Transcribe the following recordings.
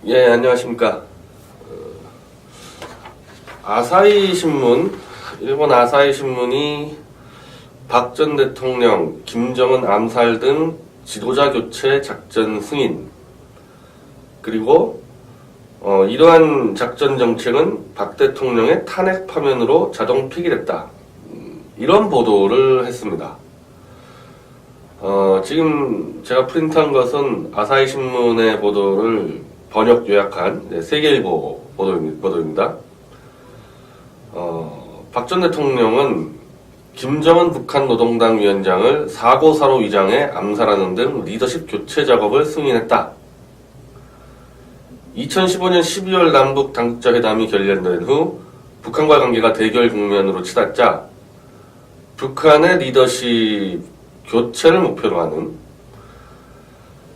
예, 안녕하십니까. 아사히 신문, 일본 아사히 신문이 박 전 대통령, 김정은 암살 등 지도자 교체 작전 승인, 그리고 이러한 작전 정책은 박 대통령의 탄핵 파면으로 자동 폐기됐다. 이런 보도를 했습니다. 지금 제가 프린트한 것은 아사히 신문의 보도를 번역 요약한 세계일보 보도입니다. 박 전 대통령은 김정은 북한 노동당 위원장을 사고사로 위장해 암살하는 등 리더십 교체 작업을 승인했다. 2015년 12월 남북 당국자 회담이 결렬된 후 북한과 관계가 대결 국면으로 치닫자 북한의 리더십 교체를 목표로 하는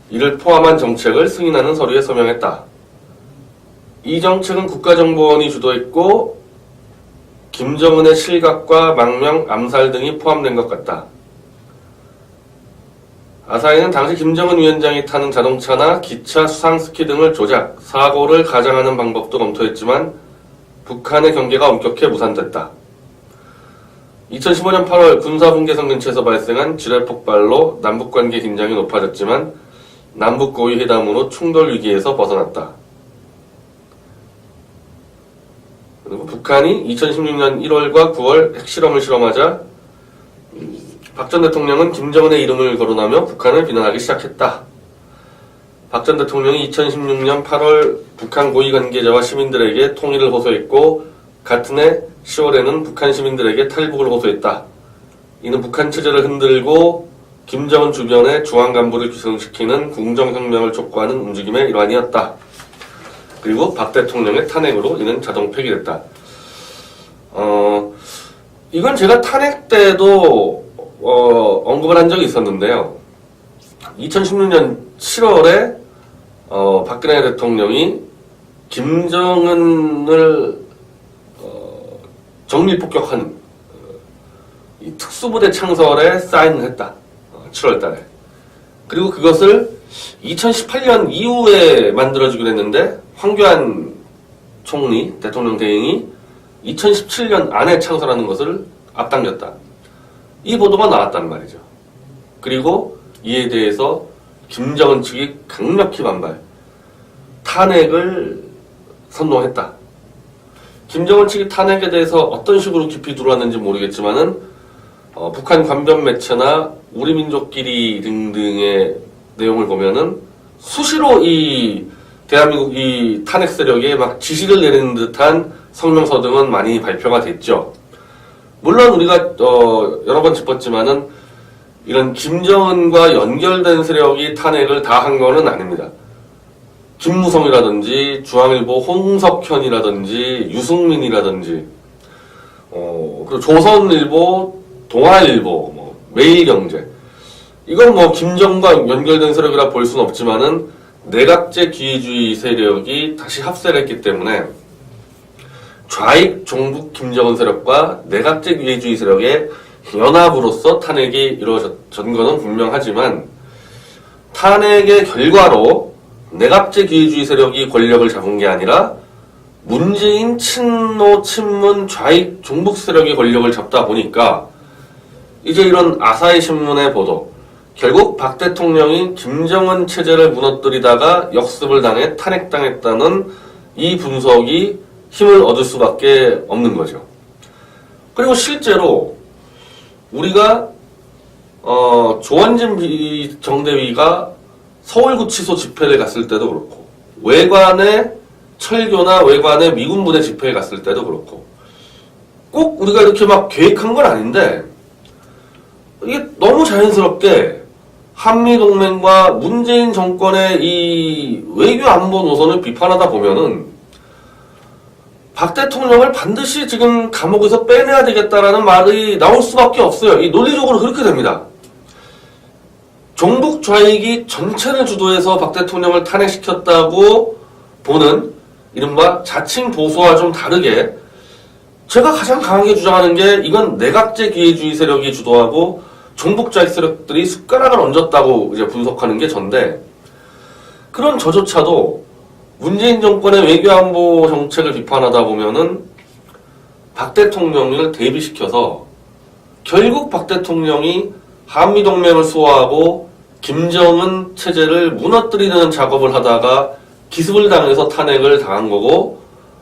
이를 포함한 정책을 승인하는 서류에 서명했다. 이 정책은 국가정보원이 주도했고 김정은의 실각과 망명, 암살 등이 포함된 것 같다. 아사히는 당시 김정은 위원장이 타는 자동차나 기차, 수상스키 등을 조작, 사고를 가장하는 방법도 검토했지만 북한의 경계가 엄격해 무산됐다. 2015년 8월 군사분계선 근처에서 발생한 지뢰 폭발로 남북관계 긴장이 높아졌지만 남북 고위 회담으로 충돌 위기에서 벗어났다. 그리고 북한이 2016년 1월과 9월 핵실험을 실험하자 박 전 대통령은 김정은의 이름을 거론하며 북한을 비난하기 시작했다. 박 전 대통령이 2016년 8월 북한 고위 관계자와 시민들에게 통일을 호소했고 같은 해 10월에는 북한 시민들에게 탈북을 호소했다. 이는 북한 체제를 흔들고 김정은 주변의 중앙 간부를 기승시키는 궁정혁명을 촉구하는 움직임의 일환이었다. 그리고 박 대통령의 탄핵으로 이는 자동 폐기됐다. 이건 제가 탄핵 때도 언급을 한 적이 있었는데요. 2016년 7월에 박근혜 대통령이 김정은을 정밀 폭격하는 이 특수부대 창설에 사인을 했다. 7월 달에. 그리고 그것을 2018년 이후에 만들어지기로 했는데 황교안 총리, 대통령 대행이 2017년 안에 창설하는 것을 앞당겼다. 이 보도가 나왔단 말이죠. 그리고 이에 대해서 김정은 측이 강력히 반발, 탄핵을 선동했다. 김정은 측이 탄핵에 대해서 어떤 식으로 깊이 들어왔는지 모르겠지만은 북한 관변 매체나 우리 민족끼리 등등의 내용을 보면은 수시로 이 대한민국 이 탄핵 세력에 막 지시를 내리는 듯한 성명서 등은 많이 발표가 됐죠. 물론 우리가 여러 번 짚었지만은 이런 김정은과 연결된 세력이 탄핵을 다 한 거는 아닙니다. 김무성이라든지 중앙일보 홍석현이라든지 유승민이라든지 그리고 조선일보, 동아일보, 매일경제 이건 김정은과 연결된 세력이라 볼 수는 없지만은 내각제 기회주의 세력이 다시 합세를 했기 때문에 좌익 종북 김정은 세력과 내각제 기회주의 세력의 연합으로서 탄핵이 이루어진 것은 분명하지만 탄핵의 결과로 내각제 기회주의 세력이 권력을 잡은 게 아니라 문재인 친노 친문 좌익 종북 세력이 권력을 잡다 보니까 이제 이런 아사히 신문의 보도, 결국 박 대통령이 김정은 체제를 무너뜨리다가 역습을 당해 탄핵당했다는 이 분석이 힘을 얻을 수밖에 없는 거죠. 그리고 실제로 우리가 조원진 정대위가 서울구치소 집회를 갔을 때도 그렇고 외관의 철교나 외관의 미군 부대 집회에 갔을 때도 그렇고 꼭 우리가 이렇게 막 계획한 건 아닌데 이게 너무 자연스럽게 한미동맹과 문재인 정권의 이 외교 안보 노선을 비판하다 보면은 박 대통령을 반드시 지금 감옥에서 빼내야 되겠다라는 말이 나올 수밖에 없어요. 이 논리적으로 그렇게 됩니다. 종북 좌익이 전체를 주도해서 박 대통령을 탄핵시켰다고 보는 이른바 자칭 보수와 좀 다르게 제가 가장 강하게 주장하는 게 이건 내각제 기회주의 세력이 주도하고 종북 좌익 세력들이 숟가락을 얹었다고 이제 분석하는 게 전데 그런 저조차도 문재인 정권의 외교안보 정책을 비판하다 보면은 박 대통령을 대비시켜서 결국 박 대통령이 한미동맹을 수호하고 김정은 체제를 무너뜨리는 작업을 하다가 기습을 당해서 탄핵을 당한 거고,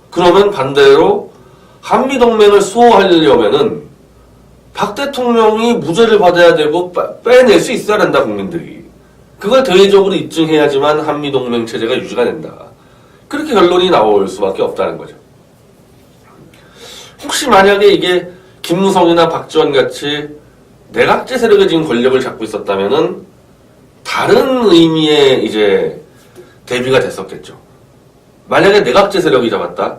그러면 반대로 한미동맹을 수호하려면은 박 대통령이 무죄를 받아야 되고 빼낼 수 있어야 된다, 국민들이. 그걸 대외적으로 입증해야지만 한미동맹 체제가 유지가 된다. 그렇게 결론이 나올 수밖에 없다는 거죠. 혹시 만약에 이게 김무성이나 박지원 같이 내각제 세력이 지금 권력을 잡고 있었다면은 다른 의미의 이제 대비가 됐었겠죠. 만약에 내각제 세력이 잡았다.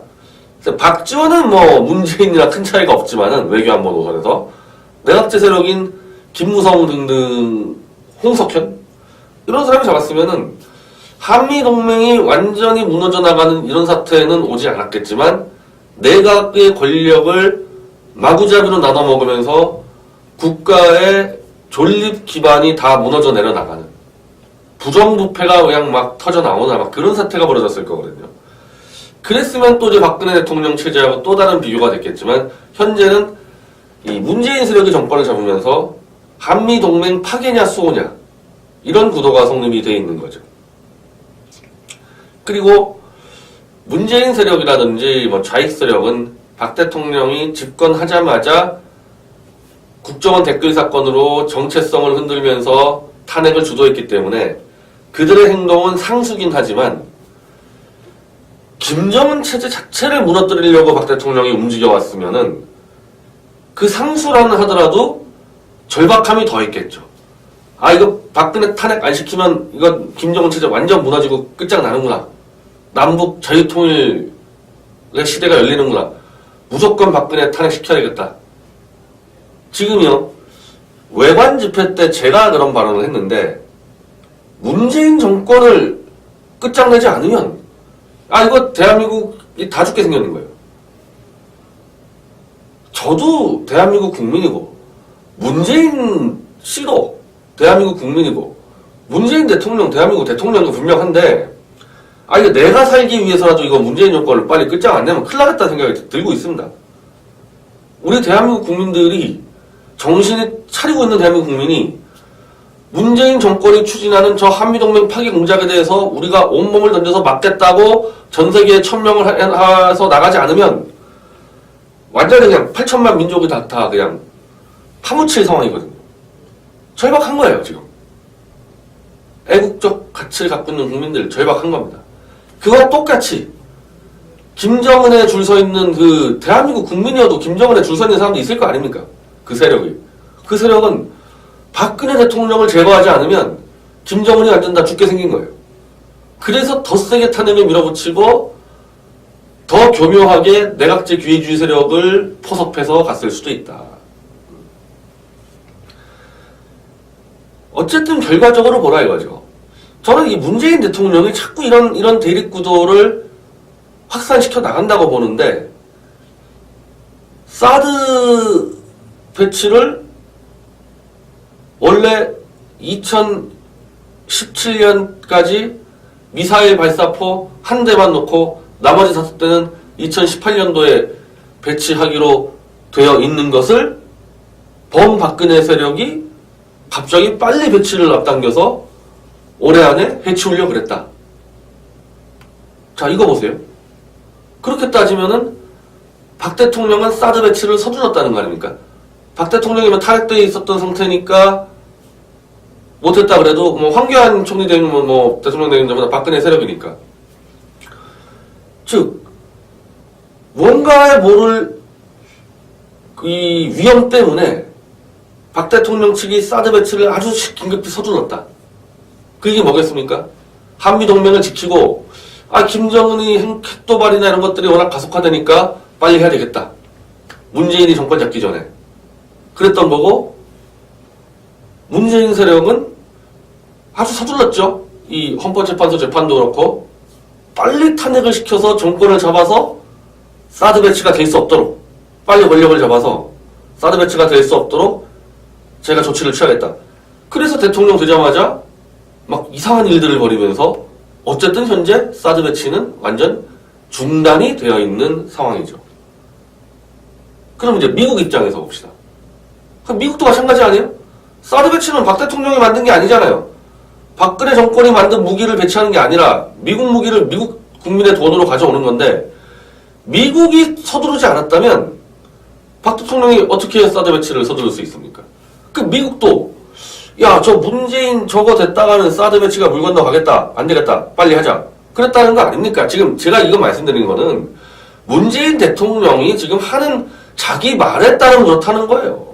박지원은 뭐 문재인이랑 큰 차이가 없지만은 외교안보 노선에서 내각제 세력인 김무성 등등 홍석현 이런 사람이 잡았으면은 한미동맹이 완전히 무너져 나가는 이런 사태는 오지 않았겠지만 내각의 권력을 마구잡이로 나눠 먹으면서 국가의 존립 기반이 다 무너져 내려나가는 부정부패가 그냥 막 터져 나오나 막 그런 사태가 벌어졌을 거거든요. 그랬으면 또 이제 박근혜 대통령 체제하고 또 다른 비교가 됐겠지만 현재는 이 문재인 세력이 정권을 잡으면서 한미동맹 파괴냐 수호냐 이런 구도가 성립이 돼 있는 거죠. 그리고 문재인 세력이라든지 뭐 좌익 세력은 박 대통령이 집권하자마자 국정원 댓글 사건으로 정체성을 흔들면서 탄핵을 주도했기 때문에 그들의 행동은 상수긴 하지만 김정은 체제 자체를 무너뜨리려고 박 대통령이 움직여왔으면은 그 상수라는 하더라도 절박함이 더했겠죠. 아, 이거 박근혜 탄핵 안 시키면 이거 김정은 체제 완전 무너지고 끝장나는구나. 남북 자유통일의 시대가 열리는구나. 무조건 박근혜 탄핵 시켜야겠다. 지금요, 외관 집회 때 제가 그런 발언을 했는데, 문재인 정권을 끝장내지 않으면, 아, 이거 대한민국이 다 죽게 생겼는 거예요. 저도 대한민국 국민이고, 문재인 씨도 대한민국 국민이고, 문재인 대통령, 대한민국 대통령도 분명한데, 아, 이거 내가 살기 위해서라도 이거 문재인 정권을 빨리 끝장 안 내면 큰일 나겠다는 생각이 들고 있습니다. 우리 대한민국 국민들이 정신이 차리고 있는 대한민국 국민이 문재인 정권이 추진하는 저 한미동맹 파괴 공작에 대해서 우리가 온몸을 던져서 막겠다고 전 세계에 천명을 해서 나가지 않으면 완전히 그냥 8천만 민족이 다 그냥 파묻힐 상황이거든요. 절박한 거예요, 지금. 애국적 가치를 갖고 있는 국민들 절박한 겁니다. 그거와 똑같이 김정은에 줄 서 있는 그 대한민국 국민이어도 김정은에 줄 서 있는 사람도 있을 거 아닙니까? 그 세력이. 그 세력은 박근혜 대통령을 제거하지 않으면 김정은이 완전 다 죽게 생긴 거예요. 그래서 더 세게 탄핵을 밀어붙이고 더 교묘하게 내각제 기회주의 세력을 포섭해서 갔을 수도 있다. 어쨌든 결과적으로 보라 이거죠. 저는 이 문재인 대통령이 자꾸 이런 대립구도를 확산시켜 나간다고 보는데, 사드 배치를 원래 2017년까지 미사일 발사포 한 대만 놓고 나머지 5대는 2018년도에 배치하기로 되어 있는 것을 범박근혜 세력이 갑자기 빨리 배치를 앞당겨서 올해 안에 해치우려고 그랬다. 자, 이거 보세요. 그렇게 따지면은 박 대통령은 사드 배치를 서둘렀다는 거 아닙니까? 박 대통령이면 탄핵돼 있었던 상태니까 못했다 그래도 뭐 황교안 총리 되면 뭐 대통령 되는 것보다 박근혜 세력이니까. 즉 뭔가에 모를 이 위험 때문에 박 대통령 측이 사드 배치를 아주 긴급히 서둘렀다. 그게 뭐겠습니까? 한미동맹을 지키고 김정은이 핵도발이나 이런 것들이 워낙 가속화되니까 빨리 해야 되겠다. 문재인이 정권 잡기 전에. 그랬던 거고, 문재인 세력은 아주 서둘렀죠. 이 헌법재판소 재판도 그렇고 빨리 탄핵을 시켜서 정권을 잡아서 사드 배치가 될 수 없도록, 빨리 권력을 잡아서 사드 배치가 될 수 없도록 제가 조치를 취하겠다. 그래서 대통령 되자마자 막 이상한 일들을 벌이면서 어쨌든 현재 사드 배치는 완전 중단이 되어 있는 상황이죠. 그럼 이제 미국 입장에서 봅시다. 그럼 미국도 마찬가지 아니에요? 사드 배치는 박 대통령이 만든 게 아니잖아요. 박근혜 정권이 만든 무기를 배치하는 게 아니라 미국 무기를 미국 국민의 돈으로 가져오는 건데, 미국이 서두르지 않았다면 박 대통령이 어떻게 사드 배치를 서두를 수 있습니까? 그 미국도 야, 저 문재인 저거 됐다가는 사드 배치가 물 건너가겠다, 안 되겠다, 빨리 하자, 그랬다는 거 아닙니까? 지금 제가 이거 말씀드리는 거는 문재인 대통령이 지금 하는 자기 말에 따르면 그렇다는 거예요.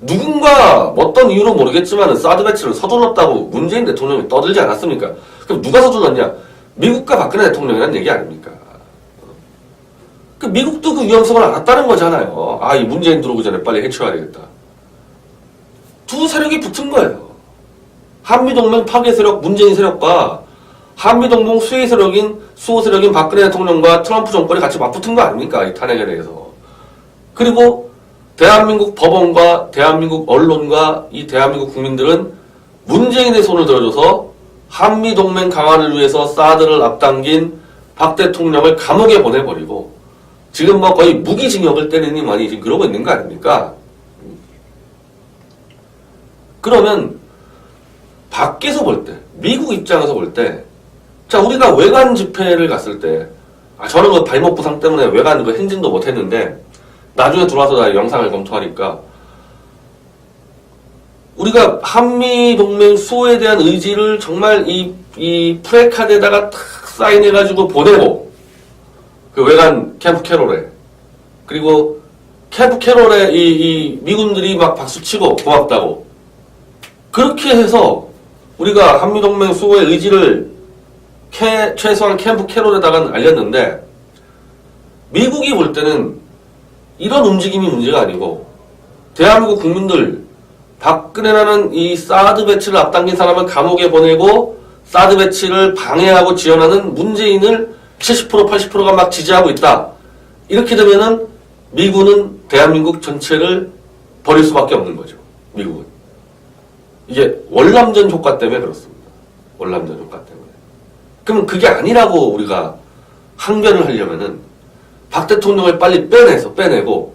누군가 어떤 이유로 모르겠지만 사드 배치를 서둘렀다고 문재인 대통령이 떠들지 않았습니까? 그럼 누가 서둘렀냐? 미국과 박근혜 대통령이라는 얘기 아닙니까? 그 미국도 그 위험성을 알았다는 거잖아요. 아, 이 문재인 들어오기 전에 빨리 해치워야 되겠다. 두 세력이 붙은 거예요. 한미동맹 파괴 세력 문재인 세력과 한미동맹 수호 세력인 박근혜 대통령과 트럼프 정권이 같이 맞붙은 거 아닙니까? 이 탄핵에 대해서. 그리고 대한민국 법원과 대한민국 언론과 이 대한민국 국민들은 문재인의 손을 들어줘서 한미동맹 강화를 위해서 사드를 앞당긴 박 대통령을 감옥에 보내버리고 지금 뭐 거의 무기징역을 때리니 많이 지금 그러고 있는 거 아닙니까? 그러면 밖에서 볼 때, 미국 입장에서 볼 때, 자, 우리가 외관 집회를 갔을 때, 저는 그 발목 부상 때문에 외관 그 행진도 못 했는데, 나중에 들어와서 나 영상을 검토하니까, 우리가 한미동맹 수호에 대한 의지를 정말 이 프레카드에다가 탁 사인해가지고 보내고, 그 외관 캠프 캐롤에, 그리고 캠프 캐롤에 이 미군들이 막 박수치고 고맙다고, 그렇게 해서 우리가 한미동맹 수호의 의지를 최소한 캠프 캐롤에다가는 알렸는데, 미국이 볼 때는 이런 움직임이 문제가 아니고 대한민국 국민들, 박근혜라는 이 사드 배치를 앞당긴 사람을 감옥에 보내고 사드 배치를 방해하고 지원하는 문재인을 70% 80%가 막 지지하고 있다. 이렇게 되면은 미국은 대한민국 전체를 버릴 수밖에 없는 거죠. 미국은. 이게 월남전 효과 때문에 그렇습니다. 월남전 효과 때문에. 그러면 그게 아니라고 우리가 항변을 하려면은 박 대통령을 빨리 빼내고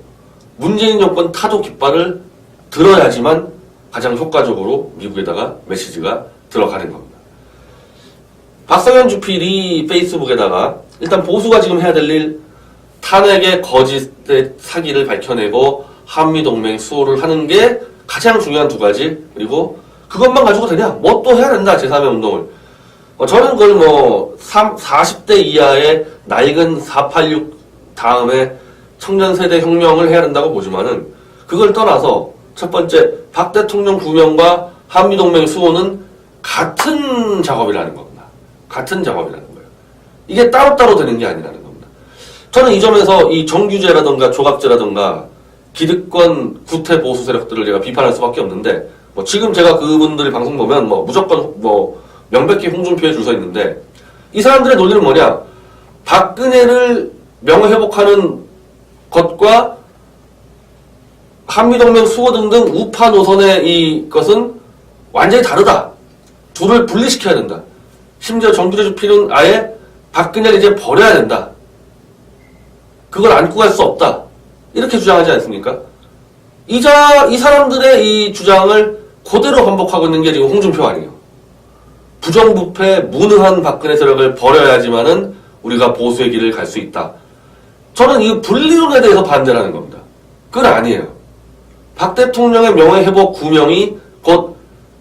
문재인 정권 타도 깃발을 들어야지만 가장 효과적으로 미국에다가 메시지가 들어가는 겁니다. 박성현 주필이 페이스북에다가 일단 보수가 지금 해야 될 일, 탄핵의 거짓의 사기를 밝혀내고 한미동맹 수호를 하는 게 가장 중요한 두 가지. 그리고 그것만 가지고 되냐? 뭐 또 해야 된다, 제3의 운동을. 저는 그걸 40대 이하의 낡은 486 다음에 청년세대 혁명을 해야 된다고 보지만은, 그걸 떠나서 첫 번째, 박 대통령 구명과 한미동맹 수호는 같은 작업이라는 겁니다. 같은 작업이라는 거예요. 이게 따로따로 되는 게 아니라는 겁니다. 저는 이 점에서 이 정규제라든가 조갑제라든가 기득권 구태 보수 세력들을 제가 비판할 수밖에 없는데, 지금 제가 그분들의 방송 보면 무조건 명백히 홍준표에 줄 서 있는데, 이 사람들의 논리는 뭐냐? 박근혜를 명예회복하는 것과 한미동맹 수호 등등 우파 노선의 이것은 완전히 다르다. 둘을 분리시켜야 된다. 심지어 정규제 주필은 아예 박근혜를 이제 버려야 된다. 그걸 안고 갈 수 없다. 이렇게 주장하지 않습니까? 이 사람들의 이 주장을 그대로 반복하고 있는 게 지금 홍준표 아니에요. 부정부패, 무능한 박근혜 세력을 버려야지만은 우리가 보수의 길을 갈 수 있다. 저는 이 분리론에 대해서 반대라는 겁니다. 그건 아니에요. 박 대통령의 명예회복 구명이 곧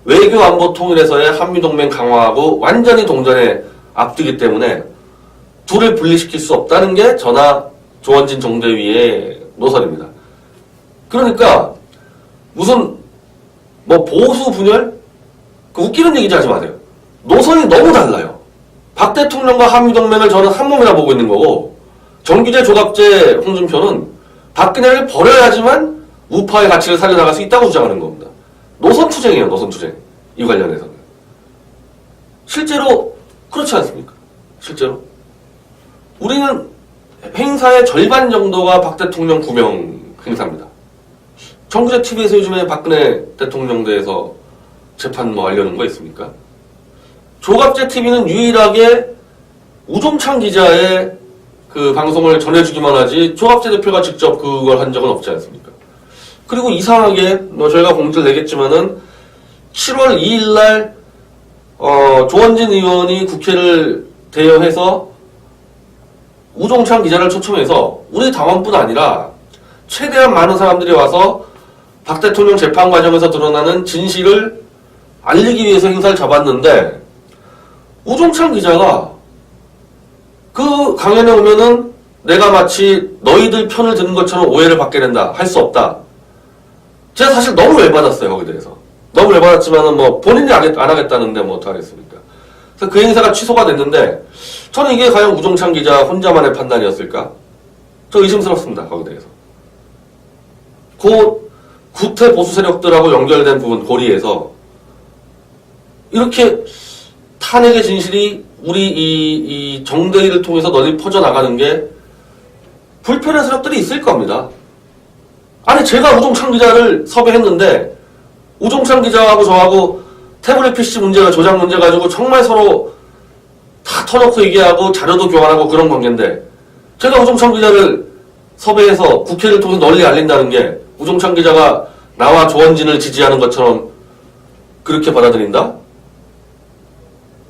외교안보 통일에서의 한미동맹 강화하고 완전히 동전에 앞두기 때문에 둘을 분리시킬 수 없다는 게 저나 조원진 정대위의 노선입니다. 그러니까 무슨 보수 분열? 그 웃기는 얘기지 하지 마세요. 노선이 너무 달라요. 박 대통령과 한미동맹을 저는 한 몸이라 보고 있는 거고, 정규제 조갑제 홍준표는 박근혜를 버려야지만 우파의 가치를 살려나갈 수 있다고 주장하는 겁니다. 노선투쟁이에요. 노선투쟁. 이 관련해서는. 실제로 그렇지 않습니까? 실제로. 우리는 행사의 절반 정도가 박 대통령 구명 행사입니다. 정규제 TV에서 요즘에 박근혜 대통령 대해서 재판 알려놓은 거 있습니까? 조갑제 TV는 유일하게 우종찬 기자의 그 방송을 전해주기만 하지 조갑재 대표가 직접 그걸 한 적은 없지 않습니까? 그리고 이상하게 저희가 공지를 내겠지만은 7월 2일 날 조원진 의원이 국회를 대여해서 우종찬 기자를 초청해서 우리 당원뿐 아니라 최대한 많은 사람들이 와서 박 대통령 재판 과정에서 드러나는 진실을 알리기 위해서 행사를 잡았는데 우종찬 기자가 그 강연에 오면은 내가 마치 너희들 편을 드는 것처럼 오해를 받게 된다. 할 수 없다. 제가 사실 너무 열받았어요. 거기에 대해서. 너무 열받았지만은 뭐 본인이 안 하겠다는데 뭐 어떡하겠습니까. 그래서 그 행사가 취소가 됐는데 저는 이게 과연 우종찬 기자 혼자만의 판단이었을까? 저 의심스럽습니다. 거기에 대해서. 그 구태 보수 세력들하고 연결된 부분 고리에서 이렇게 탄핵의 진실이 우리 이 정대위를 통해서 널리 퍼져나가는 게 불편한 세력들이 있을 겁니다. 아니 제가 우종찬 기자를 섭외했는데 우종찬 기자하고 저하고 태블릿 PC 문제가 조작 문제 가지고 정말 서로 다 터놓고 얘기하고 자료도 교환하고 그런 관계인데 제가 우종찬 기자를 섭외해서 국회를 통해서 널리 알린다는 게 우종찬 기자가 나와 조원진을 지지하는 것처럼 그렇게 받아들인다?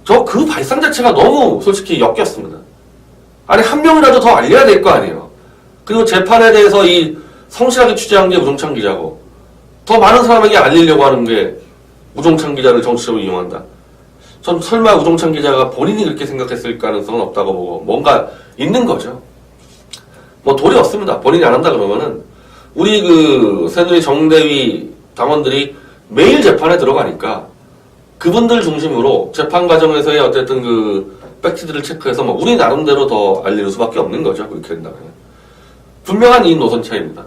저 그 발상 자체가 너무 솔직히 역겹습니다. 아니 한 명이라도 더 알려야 될 거 아니에요. 그리고 재판에 대해서 이 성실하게 취재한 게 우종찬 기자고 더 많은 사람에게 알리려고 하는 게 우종찬 기자를 정치적으로 이용한다. 전 설마 우종찬 기자가 본인이 그렇게 생각했을 가능성은 없다고 보고 뭔가 있는 거죠. 뭐 도리 없습니다. 본인이 안 한다 그러면은 우리 그 새누리 정대위 당원들이 매일 재판에 들어가니까 그분들 중심으로 재판 과정에서의 어쨌든 그 팩트들을 체크해서 뭐 우리 나름대로 더 알릴 수밖에 없는 거죠. 그렇게 된다면. 분명한 이 노선 차이입니다.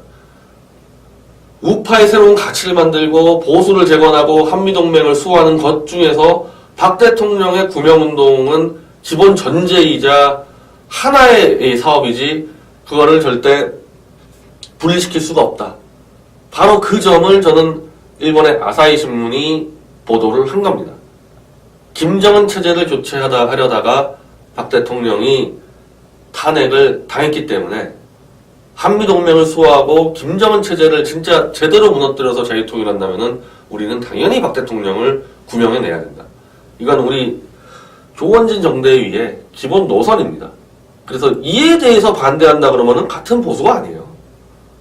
우파의 새로운 가치를 만들고 보수를 재건하고 한미동맹을 수호하는 것 중에서 박 대통령의 구명운동은 기본 전제이자 하나의 사업이지 그거를 절대 분리시킬 수가 없다. 바로 그 점을 저는 일본의 아사히 신문이 보도를 한 겁니다. 김정은 체제를 교체하려다가 박 대통령이 탄핵을 당했기 때문에 한미동맹을 수호하고 김정은 체제를 진짜 제대로 무너뜨려서 자유통일한다면은 우리는 당연히 박 대통령을 구명해내야 된다. 이건 우리 조원진 정대위의 기본 노선입니다. 그래서 이에 대해서 반대한다 그러면은 같은 보수가 아니에요.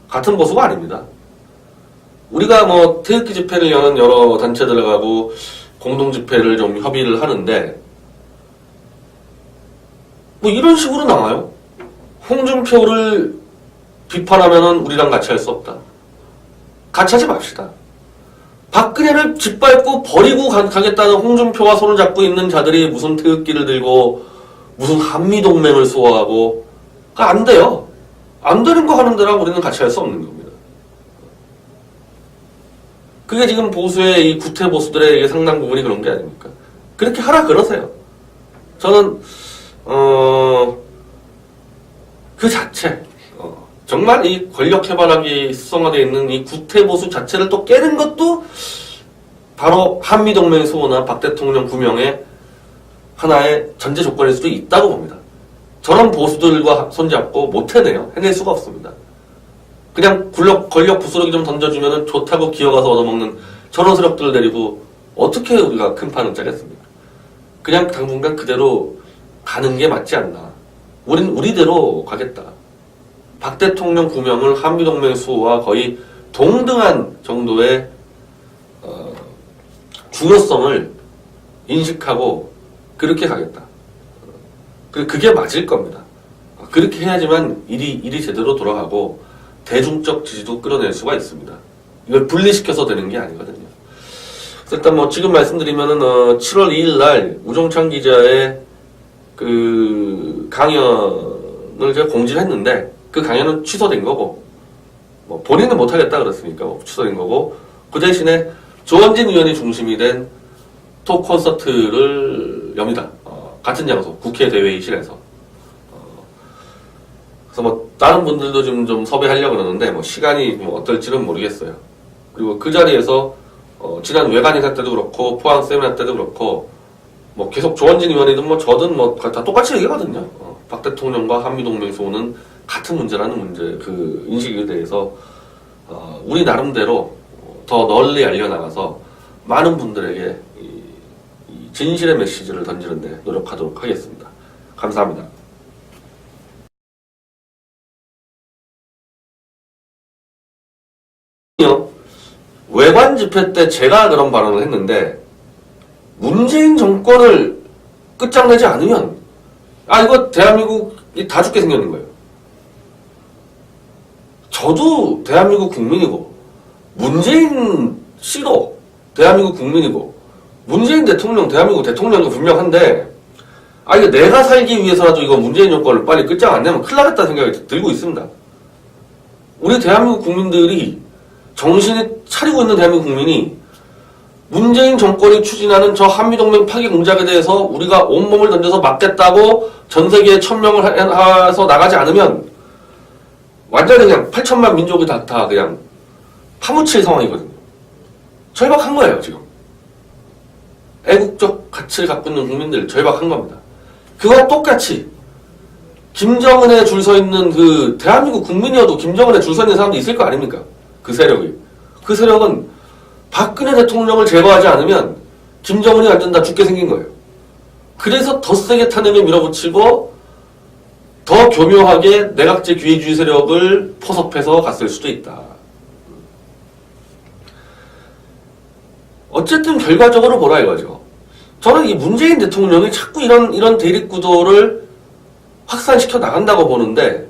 같은 보수가 아닙니다. 우리가 뭐 태극기 집회를 여는 여러 단체들하고 공동 집회를 좀 협의를 하는데 뭐 이런 식으로 나와요. 홍준표를 비판하면은 우리랑 같이 할 수 없다. 같이 하지 맙시다. 박근혜를 짓밟고 버리고 가겠다는 홍준표와 손을 잡고 있는 자들이 무슨 태극기를 들고 무슨 한미동맹을 수호하고 안 돼요. 안 되는 거 하는 데랑 우리는 같이 할 수 없는 겁니다. 그게 지금 보수의 이 구태 보수들의 상당 부분이 그런 게 아닙니까? 그렇게 하라 그러세요. 저는 그 자체 정말 이 권력 해바라기 수성화되어 있는 이 구태 보수 자체를 또 깨는 것도 바로 한미동맹 수호나 박 대통령 구명의 하나의 전제 조건일 수도 있다고 봅니다. 저런 보수들과 손잡고 못 해내요. 해낼 수가 없습니다. 그냥 권력 부스러기 좀 던져주면 좋다고 기어가서 얻어먹는 저런 세력들을 데리고 어떻게 우리가 큰 판을 짜겠습니까? 그냥 당분간 그대로 가는 게 맞지 않나. 우린 우리대로 가겠다. 박 대통령 구명을 한미동맹 수호와 거의 동등한 정도의 중요성을 인식하고 그렇게 가겠다. 그게 맞을 겁니다. 그렇게 해야지만 일이 제대로 돌아가고 대중적 지지도 끌어낼 수가 있습니다. 이걸 분리시켜서 되는 게 아니거든요. 그래서 일단 뭐 지금 말씀드리면은 7월 2일 날 우종찬 기자의 그 강연을 제가 공지를 했는데 그 강연은 취소된 거고 뭐 본인은 못하겠다 그랬으니까 취소된 거고 그 대신에 조원진 의원이 중심이 된 톡 콘서트를 엽니다. 같은 장소 국회 대회의실에서. 그래서 뭐 다른 분들도 좀 섭외하려고 그러는데 뭐 시간이 뭐 어떨지는 모르겠어요. 그리고 그 자리에서 지난 외관 인사 때도 그렇고 포항 세미나 때도 그렇고 뭐 계속 조원진 의원이든 뭐 저든 뭐 다 똑같이 얘기하거든요. 박 대통령과 한미동맹에서 오는 같은 문제라는 문제, 그 인식에 대해서 우리 나름대로 더 널리 알려나가서 많은 분들에게 이 진실의 메시지를 던지는데 노력하도록 하겠습니다. 감사합니다. 외관 집회 때 제가 그런 발언을 했는데 문재인 정권을 끝장내지 않으면 이거 대한민국이 다 죽게 생겼는 거예요. 저도 대한민국 국민이고 문재인 씨도 대한민국 국민이고 문재인 대통령 대한민국 대통령도 분명한데 이거 내가 살기 위해서라도 이거 문재인 정권을 빨리 끝장 안 내면 큰일 나겠다는 생각이 들고 있습니다. 우리 대한민국 국민들이 정신이 차리고 있는 대한민국 국민이 문재인 정권이 추진하는 저 한미동맹 파기 공작에 대해서 우리가 온몸을 던져서 막겠다고 전 세계에 천명을 해서 나가지 않으면 완전히 그냥 8천만 민족이 다 그냥 파묻힐 상황이거든요. 절박한 거예요, 지금. 애국적 가치를 갖고 있는 국민들 절박한 겁니다. 그와 똑같이 김정은에 줄 서 있는 그 대한민국 국민이어도 김정은에 줄 서 있는 사람도 있을 거 아닙니까? 그 세력이. 그 세력은 박근혜 대통령을 제거하지 않으면 김정은이 완전 다 죽게 생긴 거예요. 그래서 더 세게 탄핵을 밀어붙이고 더 교묘하게 내각제 기회주의 세력을 포섭해서 갔을 수도 있다. 어쨌든 결과적으로 보라 이거죠. 저는 이 문재인 대통령이 자꾸 이런 대립구도를 확산시켜 나간다고 보는데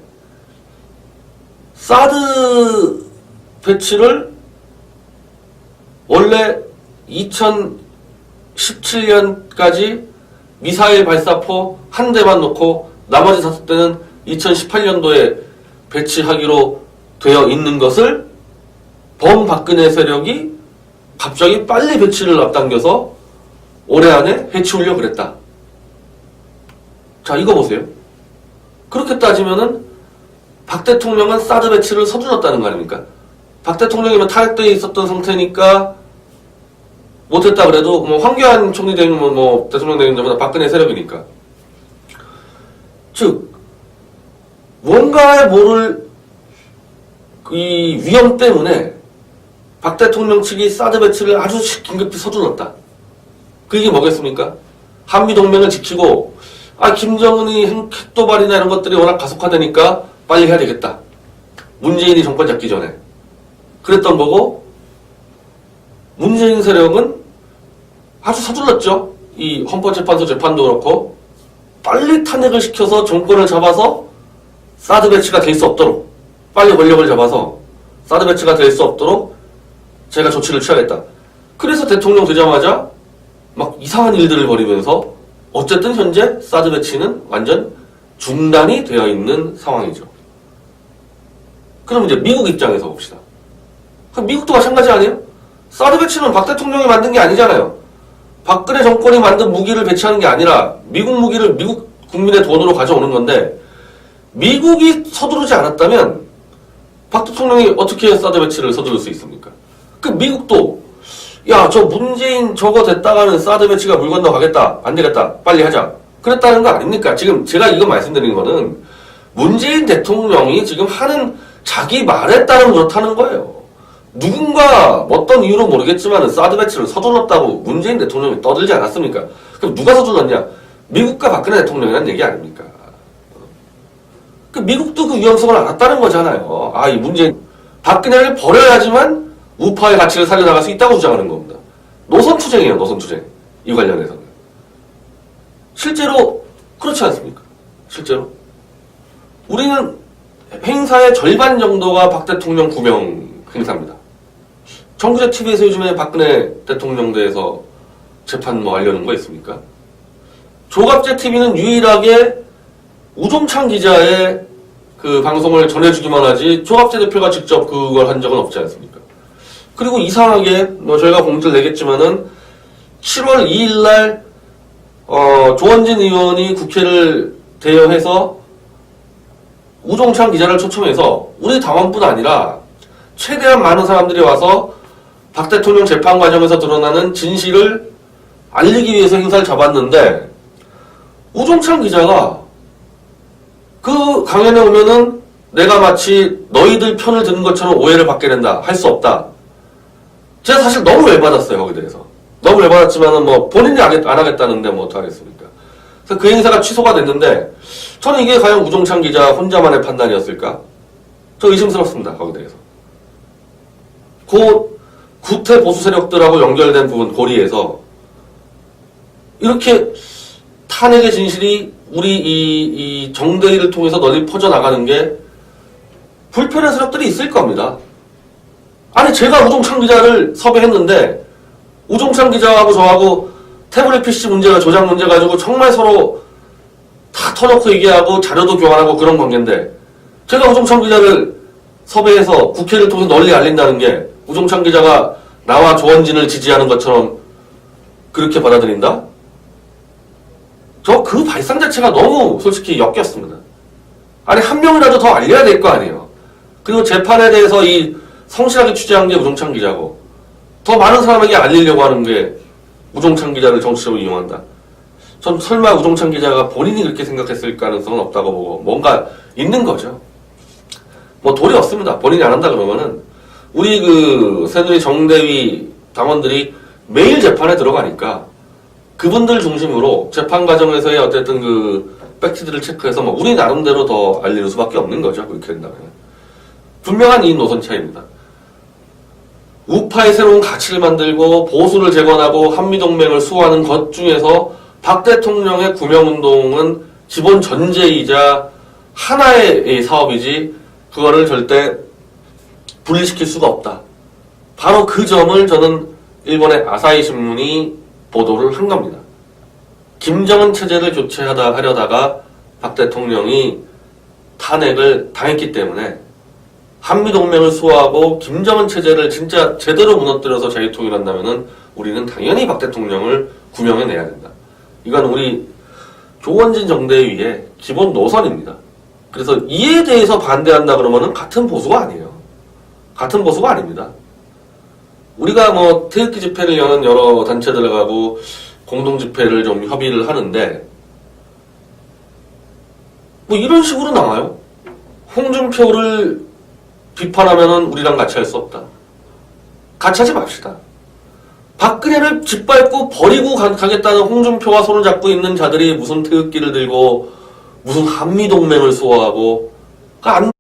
사드 배치를 원래 2017년까지 미사일 발사포 한 대만 놓고 나머지 5대는 2018년도에 배치하기로 되어 있는 것을 범박근혜 세력이 갑자기 빨리 배치를 앞당겨서 올해 안에 해치우려고 그랬다. 자, 이거 보세요. 그렇게 따지면은 박 대통령은 사드 배치를 서둘렀다는 거 아닙니까? 박 대통령이면 탄핵되어 있었던 상태니까 못했다 그래도 뭐 황교안 총리 되면 뭐 대통령 되는 것보다 박근혜 세력이니까. 즉 뭔가에 모를 이 위험 때문에 박 대통령 측이 사드 배치를 아주 긴급히 서둘렀다. 그게 뭐겠습니까? 한미동맹을 지키고 김정은이 핵도발이나 이런 것들이 워낙 가속화되니까 빨리 해야 되겠다. 문재인이 정권 잡기 전에. 그랬던 거고 문재인 세력은 아주 서둘렀죠. 이 헌법재판소 재판도 그렇고 빨리 탄핵을 시켜서 정권을 잡아서 사드 배치가 될 수 없도록 빨리 권력을 잡아서 사드 배치가 될 수 없도록 제가 조치를 취하겠다. 그래서 대통령 되자마자 막 이상한 일들을 벌이면서 어쨌든 현재 사드 배치는 완전 중단이 되어 있는 상황이죠. 그럼 이제 미국 입장에서 봅시다. 그럼 미국도 마찬가지 아니에요? 사드 배치는 박 대통령이 만든 게 아니잖아요. 박근혜 정권이 만든 무기를 배치하는 게 아니라 미국 무기를 미국 국민의 돈으로 가져오는 건데 미국이 서두르지 않았다면 박 대통령이 어떻게 사드 배치를 서두를 수 있습니까? 그 미국도 저 문재인 저거 됐다가는 사드 배치가 물 건너 가겠다. 안 되겠다. 빨리 하자. 그랬다는 거 아닙니까? 지금 제가 이거 말씀드리는 거는 문재인 대통령이 지금 하는 자기 말에 따르면 그렇다는 거예요. 누군가 어떤 이유로 모르겠지만 사드 배치를 서둘렀다고 문재인 대통령이 떠들지 않았습니까? 그럼 누가 서둘렀냐? 미국과 박근혜 대통령이라는 얘기 아닙니까? 미국도 그 위험성을 알았다는 거잖아요. 이 문재인 박근혜를 버려야지만 우파의 가치를 살려나갈 수 있다고 주장하는 겁니다. 노선투쟁이에요. 노선투쟁. 이 관련해서는. 실제로 그렇지 않습니까? 실제로. 우리는 행사의 절반 정도가 박 대통령 구명 행사입니다. 정부제 TV에서 요즘에 박근혜 대통령 대해서 재판 하려는 거 있습니까? 조갑제 TV는 유일하게 우종창 기자의 그 방송을 전해주기만 하지 조갑제 대표가 직접 그걸 한 적은 없지 않습니까? 그리고 이상하게 저희가 공지를 내겠지만은 7월 2일날 조원진 의원이 국회를 대여해서 우종창 기자를 초청해서 우리 당원뿐 아니라 최대한 많은 사람들이 와서 박 대통령 재판 과정에서 드러나는 진실을 알리기 위해서 행사를 잡았는데 우종찬 기자가 그 강연에 오면은 내가 마치 너희들 편을 드는 것처럼 오해를 받게 된다. 할 수 없다. 제가 사실 너무 열받았어요. 거기에 대해서. 너무 열받았지만은 뭐 본인이 안 하겠다는데 뭐 어떡하겠습니까. 그래서 그 행사가 취소가 됐는데 저는 이게 과연 우종찬 기자 혼자만의 판단이었을까? 저 의심스럽습니다. 거기에 대해서. 구태 보수 세력들하고 연결된 부분 고리에서 이렇게 탄핵의 진실이 우리 이 정대위를 통해서 널리 퍼져나가는 게 불편한 세력들이 있을 겁니다. 아니 제가 우종찬 기자를 섭외했는데 우종찬 기자하고 저하고 태블릿 PC 문제가 조작 문제 가지고 정말 서로 다 터놓고 얘기하고 자료도 교환하고 그런 관계인데 제가 우종찬 기자를 섭외해서 국회를 통해서 널리 알린다는 게 우종찬 기자가 나와 조원진을 지지하는 것처럼 그렇게 받아들인다? 저 그 발상 자체가 너무 솔직히 역겹습니다. 아니 한 명이라도 더 알려야 될 거 아니에요. 그리고 재판에 대해서 이 성실하게 취재한 게 우종찬 기자고 더 많은 사람에게 알리려고 하는 게 우종찬 기자를 정치적으로 이용한다. 전 설마 우종찬 기자가 본인이 그렇게 생각했을 가능성은 없다고 보고 뭔가 있는 거죠. 뭐 도리 없습니다. 본인이 안 한다 그러면은 우리 그 새누리 정대위 당원들이 매일 재판에 들어가니까 그분들 중심으로 재판 과정에서의 어쨌든 그 팩트들을 체크해서 뭐 우리 나름대로 더 알릴 수밖에 없는 거죠. 그렇게 된다면. 분명한 이 노선 차이입니다. 우파의 새로운 가치를 만들고 보수를 재건하고 한미동맹을 수호하는 것 중에서 박 대통령의 구명운동은 기본 전제이자 하나의 사업이지 그거를 절대 분리시킬 수가 없다. 바로 그 점을 저는 일본의 아사히 신문이 보도를 한 겁니다. 김정은 체제를 교체하려다가 박 대통령이 탄핵을 당했기 때문에 한미동맹을 수호하고 김정은 체제를 진짜 제대로 무너뜨려서 자유통일한다면은 우리는 당연히 박 대통령을 구명해내야 된다. 이건 우리 조원진 정대위의 기본 노선입니다. 그래서 이에 대해서 반대한다 그러면은 같은 보수가 아니에요. 같은 보수가 아닙니다. 우리가 뭐 태극기 집회를 여는 여러 단체들하고 공동 집회를 좀 협의를 하는데 뭐 이런 식으로 나와요. 홍준표를 비판하면은 우리랑 같이 할 수 없다. 같이 하지 맙시다. 박근혜를 짓밟고 버리고 가겠다는 홍준표와 손을 잡고 있는 자들이 무슨 태극기를 들고 무슨 한미동맹을 수호하고 안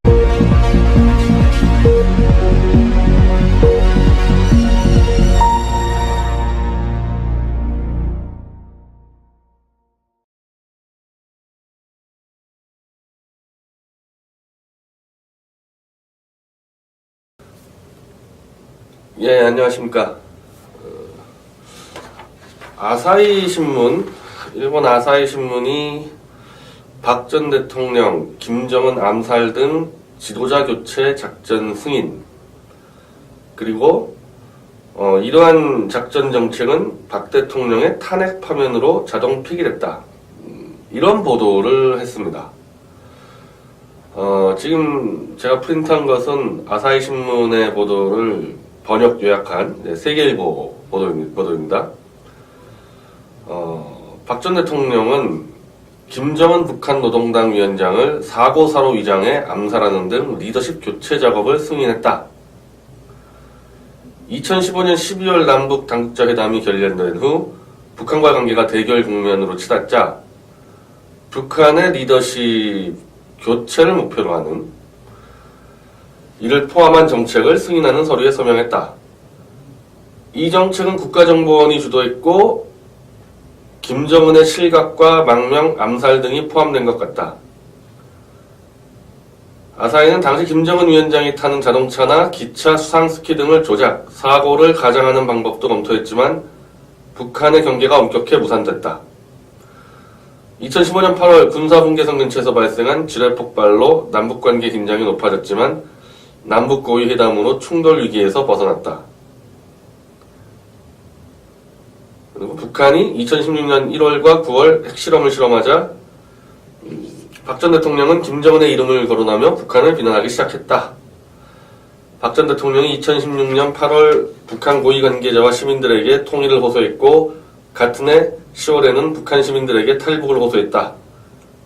예, 안녕하십니까. 아사히 신문, 일본 아사히 신문이 박 전 대통령, 김정은 암살 등 지도자 교체 작전 승인, 그리고 이러한 작전 정책은 박 대통령의 탄핵 파면으로 자동 폐기됐다. 이런 보도를 했습니다. 지금 제가 프린트한 것은 아사히 신문의 보도를 번역 요약한 세계일보 보도입니다. 박 전 대통령은 김정은 북한 노동당 위원장을 사고사로 위장해 암살하는 등 리더십 교체 작업을 승인했다. 2015년 12월 남북 당국자 회담이 결렬된 후 북한과 관계가 대결 국면으로 치닫자 북한의 리더십 교체를 목표로 하는 이를 포함한 정책을 승인하는 서류에 서명했다. 이 정책은 국가정보원이 주도했고 김정은의 실각과 망명, 암살 등이 포함된 것 같다. 아사히는 당시 김정은 위원장이 타는 자동차나 기차, 수상스키 등을 조작, 사고를 가장하는 방법도 검토했지만 북한의 경계가 엄격해 무산됐다. 2015년 8월 군사분계선 근처에서 발생한 지뢰 폭발로 남북관계 긴장이 높아졌지만 남북 고위 회담으로 충돌 위기에서 벗어났다. 그리고 북한이 2016년 1월과 9월 핵실험을 실험하자 박 전 대통령은 김정은의 이름을 거론하며 북한을 비난하기 시작했다. 박 전 대통령이 2016년 8월 북한 고위 관계자와 시민들에게 통일을 호소했고 같은 해 10월에는 북한 시민들에게 탈북을 호소했다.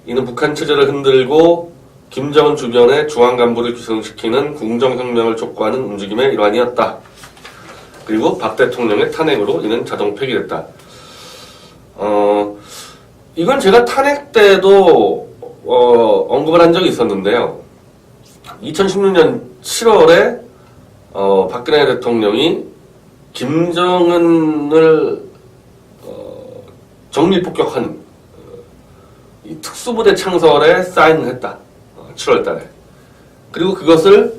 이는 북한 체제를 흔들고 김정은 주변의 중앙 간부를 기성시키는 궁정혁명을 촉구하는 움직임의 일환이었다. 그리고 박 대통령의 탄핵으로 이는 자동 폐기됐다. 이건 제가 탄핵 때도 언급을 한 적이 있었는데요. 2016년 7월에 박근혜 대통령이 김정은을 정밀 폭격한 이 특수부대 창설에 사인을 했다. 7월 달에. 그리고 그것을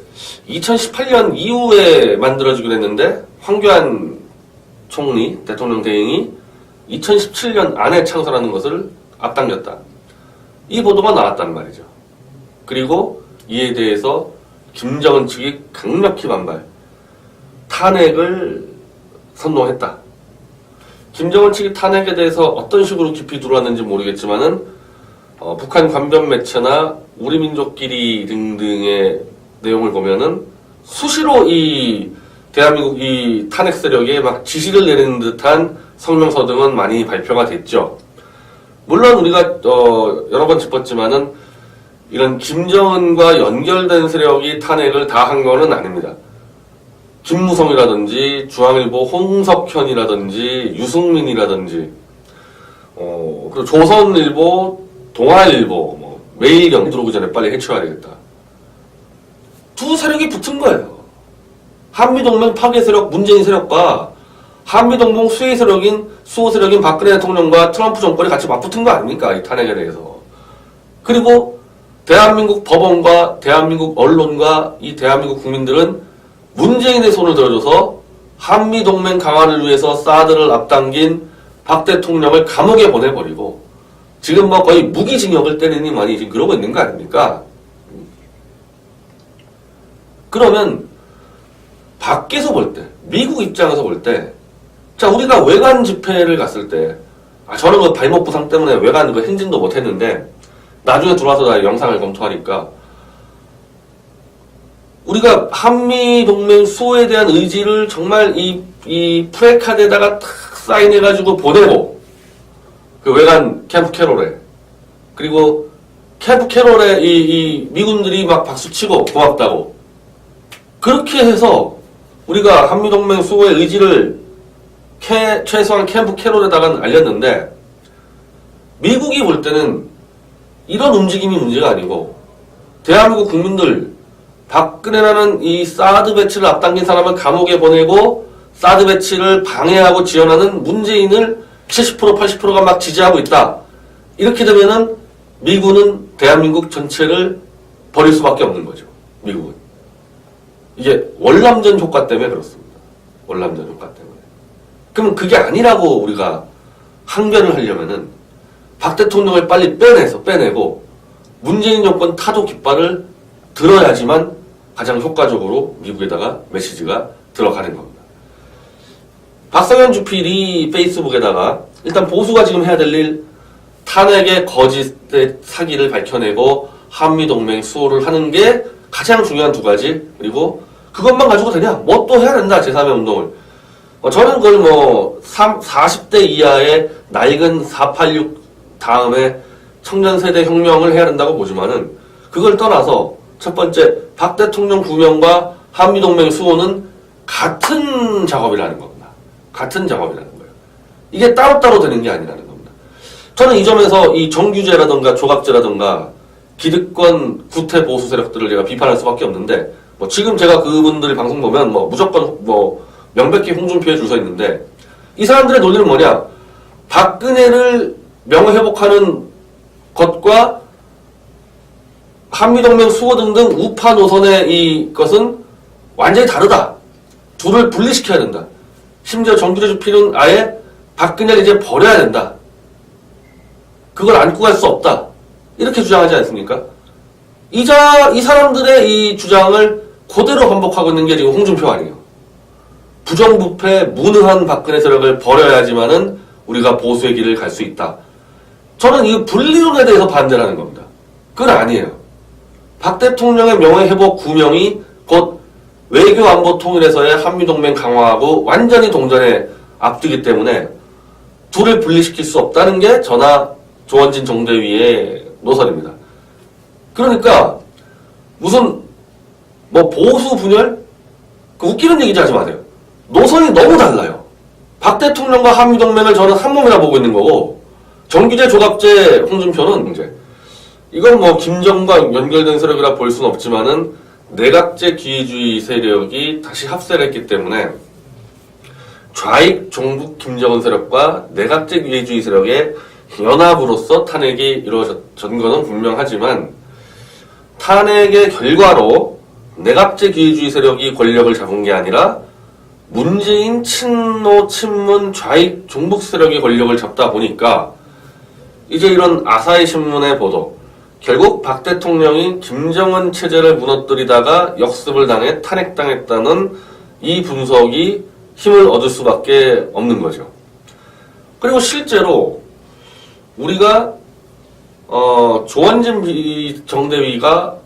2018년 이후에 만들어지기로 했는데 황교안 총리, 대통령 대행이 2017년 안에 창설하는 것을 앞당겼다. 이 보도가 나왔단 말이죠. 그리고 이에 대해서 김정은 측이 강력히 반발, 탄핵을 선동했다. 김정은 측이 탄핵에 대해서 어떤 식으로 깊이 들어왔는지 모르겠지만은 북한 관변 매체나 우리 민족끼리 등등의 내용을 보면은 수시로 이 대한민국 이 탄핵 세력에 막 지시를 내리는 듯한 성명서 등은 많이 발표가 됐죠. 물론 우리가 여러 번 짚었지만은 이런 김정은과 연결된 세력이 탄핵을 다 한 거는 아닙니다. 김무성이라든지 중앙일보 홍석현이라든지 유승민이라든지 그리고 조선일보, 동아일보, 매일경 들어오기 전에 빨리 해쳐야 되겠다. 두 세력이 붙은 거예요. 한미동맹 파괴 세력, 문재인 세력과 한미동맹 수호 세력인 박근혜 대통령과 트럼프 정권이 같이 맞붙은 거 아닙니까? 이 탄핵에 대해서. 그리고 대한민국 법원과 대한민국 언론과 이 대한민국 국민들은 문재인의 손을 들어줘서 한미동맹 강화를 위해서 사드를 앞당긴 박 대통령을 감옥에 보내버리고 지금 뭐 거의 무기징역을 때리니 많이 지금 그러고 있는 거 아닙니까? 그러면 밖에서 볼 때, 미국 입장에서 볼 때, 자, 우리가 외관 집회를 갔을 때, 저는 그 발목 부상 때문에 외관 그 행진도 못 했는데, 나중에 들어와서 나 영상을 검토하니까, 우리가 한미동맹 수호에 대한 의지를 정말 이 프레카드에다가 탁 사인해가지고 보내고, 그 외관 캠프 캐롤에, 그리고 캠프 캐롤에 이 미군들이 막 박수치고 고맙다고, 그렇게 해서 우리가 한미동맹 수호의 의지를 최소한 캠프 캐롤에다가 알렸는데 미국이 볼 때는 이런 움직임이 문제가 아니고 대한민국 국민들 박근혜라는 이 사드 배치를 앞당긴 사람을 감옥에 보내고 사드 배치를 방해하고 지원하는 문재인을 70% 80%가 막 지지하고 있다. 이렇게 되면은 미군은 대한민국 전체를 버릴 수밖에 없는 거죠. 미국은. 이게 월남전 효과 때문에 그렇습니다. 월남전 효과 때문에. 그러면 그게 아니라고 우리가 항변을 하려면은 박 대통령을 빨리 빼내고 문재인 정권 타도 깃발을 들어야지만 가장 효과적으로 미국에다가 메시지가 들어가는 겁니다. 박성현 주필이 페이스북에다가 일단 보수가 지금 해야 될 일 탄핵의 거짓의 사기를 밝혀내고 한미동맹 수호를 하는 게 가장 중요한 두 가지. 그리고 그것만 가지고 되냐? 뭐 또 해야 된다. 제3의 운동을. 저는 그걸 40대 이하의 낡은 486 다음에 청년세대 혁명을 해야 된다고 보지만은 그걸 떠나서 첫 번째 박 대통령 구명과 한미동맹 수호는 같은 작업이라는 겁니다. 같은 작업이라는 거예요. 이게 따로따로 되는 게 아니라는 겁니다. 저는 이 점에서 이 정규제라든가 조갑제라든가 기득권 구태 보수 세력들을 제가 비판할 수밖에 없는데 지금 제가 그분들의 방송 보면 무조건 명백히 홍준표에 줄 서 있는데 이 사람들의 논리는 뭐냐? 박근혜를 명예회복하는 것과 한미동맹 수호 등등 우파 노선의 이것은 완전히 다르다. 둘을 분리시켜야 된다. 심지어 정규제 주필은 아예 박근혜를 이제 버려야 된다. 그걸 안고 갈 수 없다. 이렇게 주장하지 않습니까? 이 사람들의 이 주장을 그대로 반복하고 있는 게 지금 홍준표 아니에요. 부정부패, 무능한 박근혜 세력을 버려야지만은 우리가 보수의 길을 갈 수 있다. 저는 이 분리론에 대해서 반대라는 겁니다. 그건 아니에요. 박 대통령의 명예회복 구명이 곧 외교 안보 통일에서의 한미동맹 강화하고 완전히 동전에 앞두기 때문에 둘을 분리시킬 수 없다는 게 전하 조원진 정대위의 노선입니다. 그러니까 무슨 뭐 보수 분열? 그 웃기는 얘기지 하지 마세요. 노선이 너무 달라요. 박 대통령과 한미동맹을 저는 한 몸이라 보고 있는 거고, 정규재, 조갑재, 홍준표는 이제 이건 뭐 김정과 연결된 세력이라 볼 수는 없지만은 내각제 기회주의 세력이 다시 합세를 했기 때문에 좌익 종북 김정은 세력과 내각제 기회주의 세력의 연합으로서 탄핵이 이루어졌던 것은 분명하지만, 탄핵의 결과로 내각제 기회주의 세력이 권력을 잡은 게 아니라 문재인 친노 친문 좌익 종북 세력이 권력을 잡다 보니까 이제 이런 아사히 신문의 보도, 결국 박 대통령이 김정은 체제를 무너뜨리다가 역습을 당해 탄핵당했다는 이 분석이 힘을 얻을 수밖에 없는 거죠. 그리고 실제로 우리가 조원진 정대위가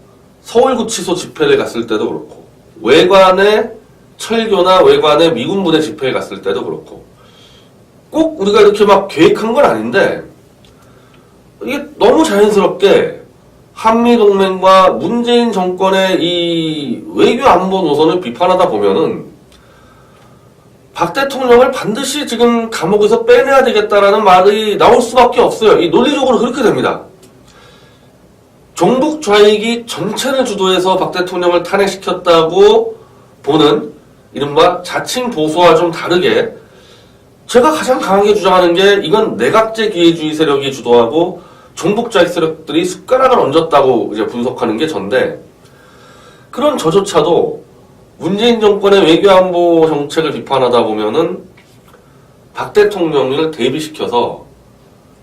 서울구치소 집회를 갔을 때도 그렇고, 외관의 철교나 외관의 미군 부대 집회에 갔을 때도 그렇고, 꼭 우리가 이렇게 막 계획한 건 아닌데 이게 너무 자연스럽게 한미동맹과 문재인 정권의 이 외교 안보 노선을 비판하다 보면은 박 대통령을 반드시 지금 감옥에서 빼내야 되겠다라는 말이 나올 수밖에 없어요. 이 논리적으로 그렇게 됩니다. 종북 좌익이 전체를 주도해서 박 대통령을 탄핵시켰다고 보는 이른바 자칭 보수와 좀 다르게 제가 가장 강하게 주장하는 게, 이건 내각제 기회주의 세력이 주도하고 종북 좌익 세력들이 숟가락을 얹었다고 이제 분석하는 게 전데, 그런 저조차도 문재인 정권의 외교안보 정책을 비판하다 보면은 박 대통령을 대비시켜서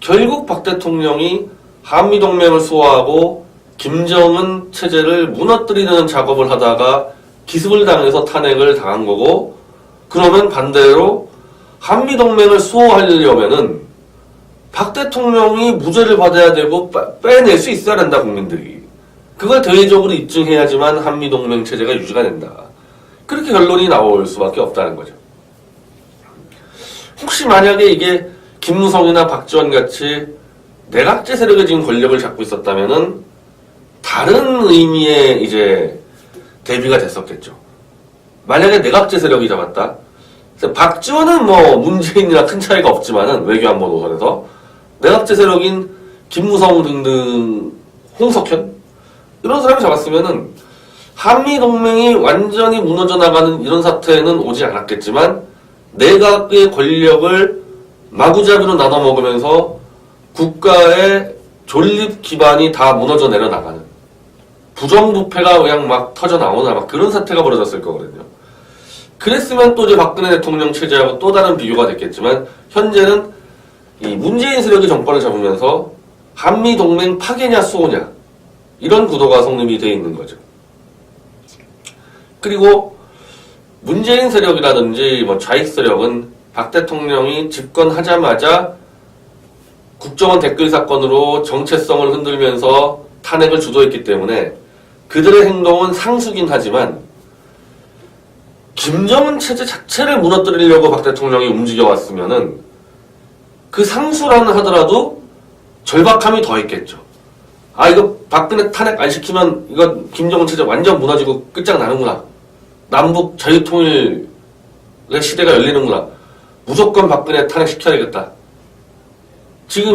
결국 박 대통령이 한미동맹을 수호하고 김정은 체제를 무너뜨리는 작업을 하다가 기습을 당해서 탄핵을 당한 거고, 그러면 반대로 한미동맹을 수호하려면은 박 대통령이 무죄를 받아야 되고 빼낼 수 있어야 된다, 국민들이. 그걸 대외적으로 입증해야지만 한미동맹 체제가 유지가 된다. 그렇게 결론이 나올 수밖에 없다는 거죠. 혹시 만약에 이게 김무성이나 박지원 같이 내각제 세력이 지금 권력을 잡고 있었다면은 다른 의미의 이제 대비가 됐었겠죠. 만약에 내각제 세력이 잡았다. 박지원은 뭐 문재인이랑 큰 차이가 없지만은 외교안보 노선에서 내각제 세력인 김무성 등등 홍석현 이런 사람이 잡았으면은 한미동맹이 완전히 무너져 나가는 이런 사태는 오지 않았겠지만, 내각의 권력을 마구잡이로 나눠 먹으면서 국가의 존립 기반이 다 무너져 내려나가는, 부정부패가 그냥 막 터져 나오나 막 그런 사태가 벌어졌을 거거든요. 그랬으면 또 이제 박근혜 대통령 체제하고 또 다른 비교가 됐겠지만, 현재는 이 문재인 세력이 정권을 잡으면서 한미동맹 파괴냐 수호냐 이런 구도가 성립이 되어 있는 거죠. 그리고 문재인 세력이라든지 뭐 좌익 세력은 박 대통령이 집권하자마자 국정원 댓글 사건으로 정체성을 흔들면서 탄핵을 주도했기 때문에 그들의 행동은 상수긴 하지만, 김정은 체제 자체를 무너뜨리려고 박 대통령이 움직여왔으면은 그 상수라는 하더라도 절박함이 더했겠죠. 아, 이거 박근혜 탄핵 안 시키면 이거 김정은 체제 완전 무너지고 끝장나는구나. 남북 자유통일의 시대가 열리는구나. 무조건 박근혜 탄핵 시켜야겠다. 지금